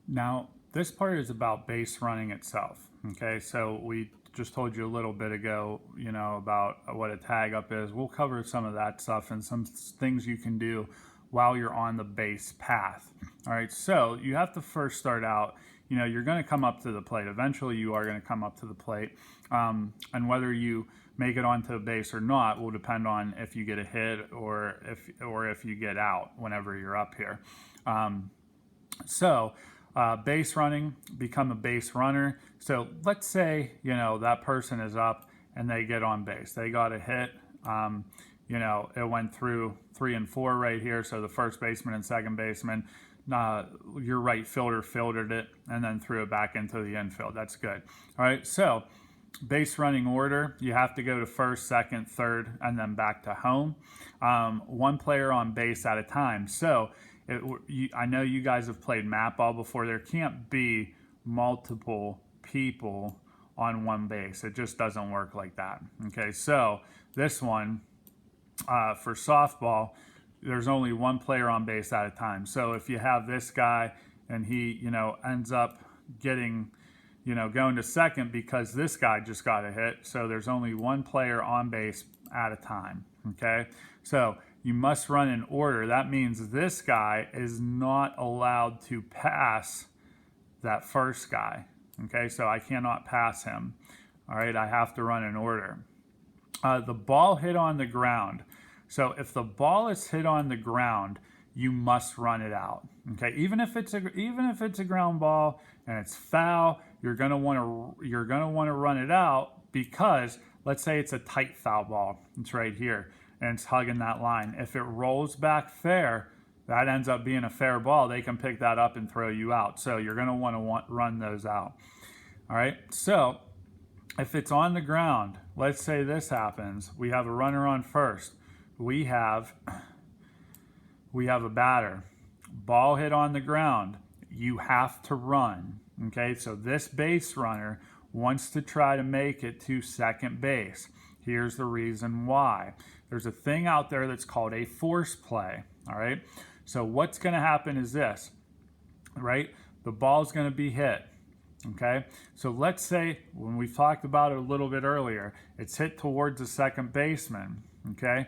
Now, this part is about base running itself. Okay, so we just told you a little bit ago, about what a tag up is. We'll cover some of that stuff and some things you can do while you're on the base path. All right, so you have to first start out. You're going to come up to the plate. Eventually, you are going to come up to the plate, and whether you make it onto the base or not will depend on if you get a hit or if you get out whenever you're up here. So, base running, become a base runner. So let's say, that person is up and they get on base. They got a hit. It went through 3 and 4 right here. So the first baseman and second baseman, your right fielder fielded it and then threw it back into the infield. That's good. All right. So base running order, you have to go to first, second, third, and then back to home. One player on base at a time. So I know you guys have played mat ball before. There can't be multiple people on one base. It just doesn't work like that. Okay, so this one, for softball, there's only one player on base at a time. So if you have this guy and he, ends up getting, going to second because this guy just got a hit. So there's only one player on base at a time. Okay, so you must run in order. That means this guy is not allowed to pass that first guy. Okay, so I cannot pass him. All right, I have to run in order. The ball hit on the ground. So if the ball is hit on the ground, you must run it out. Okay, even if it's a ground ball and it's foul, you're gonna want to run it out because let's say it's a tight foul ball. It's right here and it's hugging that line. If it rolls back fair, that ends up being a fair ball. They can pick that up and throw you out. So you're gonna want to run those out. All right. So if it's on the ground, let's say this happens. We have a runner on first. We have a batter. Ball hit on the ground. You have to run. Okay, so this base runner wants to try to make it to second base. Here's the reason why. There's a thing out there that's called a force play. All right, so what's going to happen is this, right? The ball's going to be hit. Okay, so let's say when we talked about it a little bit earlier, it's hit towards the second baseman. Okay,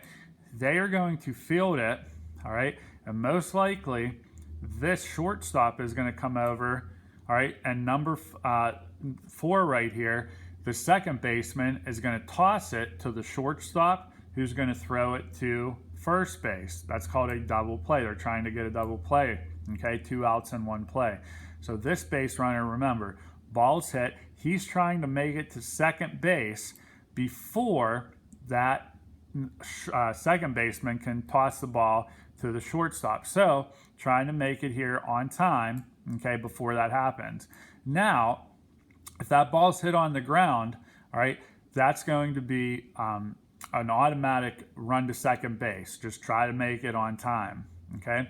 they are going to field it. All right, and most likely this shortstop is going to come over. All right, and number 4 right here, the second baseman is going to toss it to the shortstop, who's going to throw it to first base. That's called a double play. They're trying to get a double play. Okay, 2 outs in 1 play. So this base runner, remember, ball's hit. He's trying to make it to second base before that second baseman can toss the ball to the shortstop. So trying to make it here on time, okay, before that happens. Now, if that ball's hit on the ground, all right, that's going to be an automatic run to second base. Just try to make it on time, okay?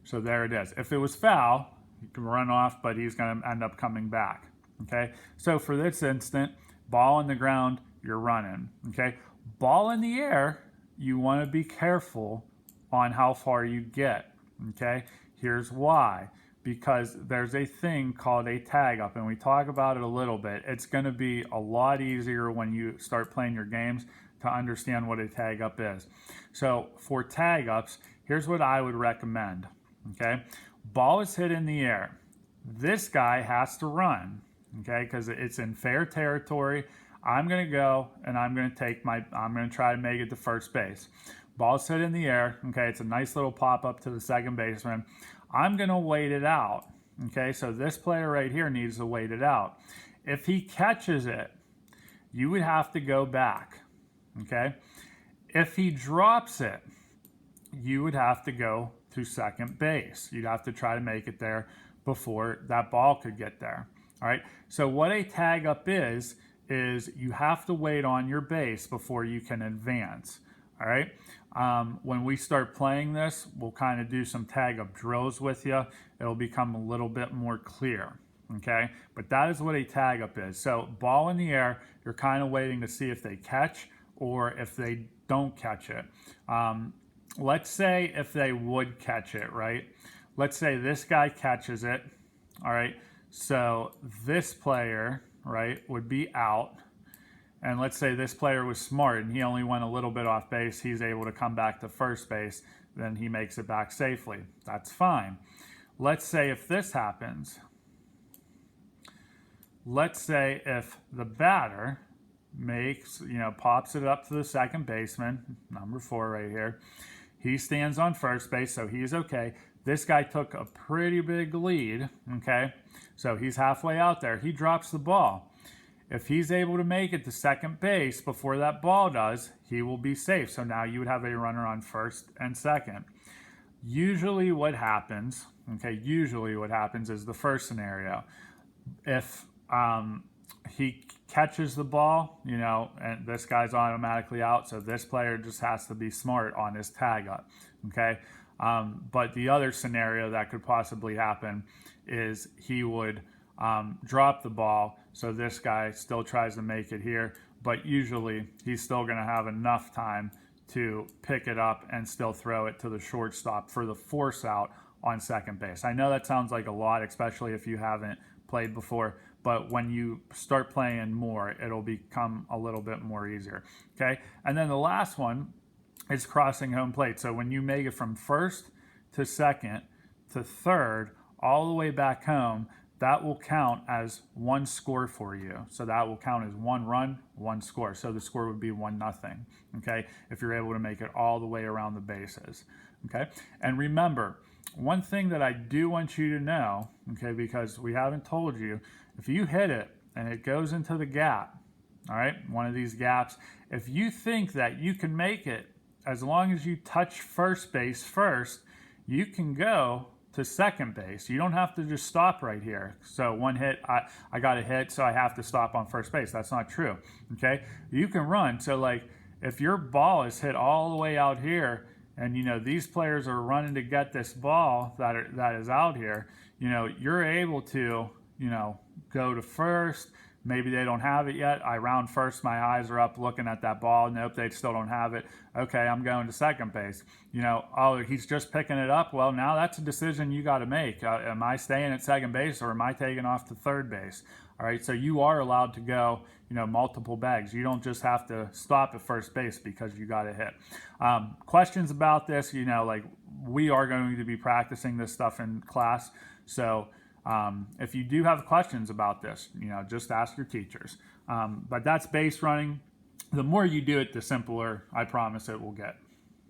So there it is. If it was foul, he can run off, but he's going to end up coming back, okay? So for this instant, ball on the ground, you're running, okay? Ball in the air, you want to be careful on how far you get, okay? Here's why. Because there's a thing called a tag up, and we talk about it a little bit. It's going to be a lot easier when you start playing your games to understand what a tag up is. So for tag ups, here's what I would recommend, okay? Ball is hit in the air. This guy has to run, okay, because it's in fair territory. I'm going to go and I'm going to try to make it to first base. Ball's hit in the air, okay, it's a nice little pop up to the second baseman. I'm going to wait it out, okay, so this player right here needs to wait it out. If he catches it, you would have to go back, okay? If he drops it, you would have to go to second base. You'd have to try to make it there before that ball could get there, all right? So what a tag up is you have to wait on your base before you can advance, all right? When we start playing this, we'll kind of do some tag up drills with you. It'll become a little bit more clear, okay? But that is what a tag up is. So ball in the air, you're kind of waiting to see if they catch or if they don't catch it. Let's say if they would catch it, right? Let's say this guy catches it, All right. So this player, right, would be out. And let's say this player was smart and he only went a little bit off base. He's able to come back to first base. Then he makes it back safely. That's fine. Let's say if this happens, let's say if the batter makes, pops it up to the second baseman, number 4 right here. He stands on first base, so he's okay. This guy took a pretty big lead, okay? So he's halfway out there. He drops the ball. If he's able to make it to second base before that ball does, he will be safe. So now you would have a runner on first and second. Usually what happens is the first scenario. If he catches the ball, and this guy's automatically out, so this player just has to be smart on his tag up, okay? But the other scenario that could possibly happen is he would drop the ball, so this guy still tries to make it here, but usually he's still going to have enough time to pick it up and still throw it to the shortstop for the force out on second base. I know that sounds like a lot, especially if you haven't played before, but when you start playing more, it'll become a little bit more easier, okay? And then the last one is crossing home plate. So when you make it from first to second to third, all the way back home, that will count as one score for you. So that will count as one run, one score. So the score would be 1-0, okay? If you're able to make it all the way around the bases, okay? And remember, one thing that I do want you to know, okay, because we haven't told you, if you hit it and it goes into the gap, all right, one of these gaps, if you think that you can make it, as long as you touch first base first, you can go to second base. You don't have to just stop right here. So one hit, I got a hit, so I have to stop on first base. That's not true, okay? You can run. So like if your ball is hit all the way out here and, these players are running to get this ball that is out here, you're able to, go to first. Maybe they don't have it yet. I round first, my eyes are up looking at that ball. Nope, they still don't have it. Okay, I'm going to second base. Oh, he's just picking it up. Well, now that's a decision you got to make. Am I staying at second base or am I taking off to third base? All right, so you are allowed to go, multiple bags. You don't just have to stop at first base because you got a hit. Questions about this, like we are going to be practicing this stuff in class. So if you do have questions about this, just ask your teachers. But that's base running. The more you do it, the simpler, I promise, it will get.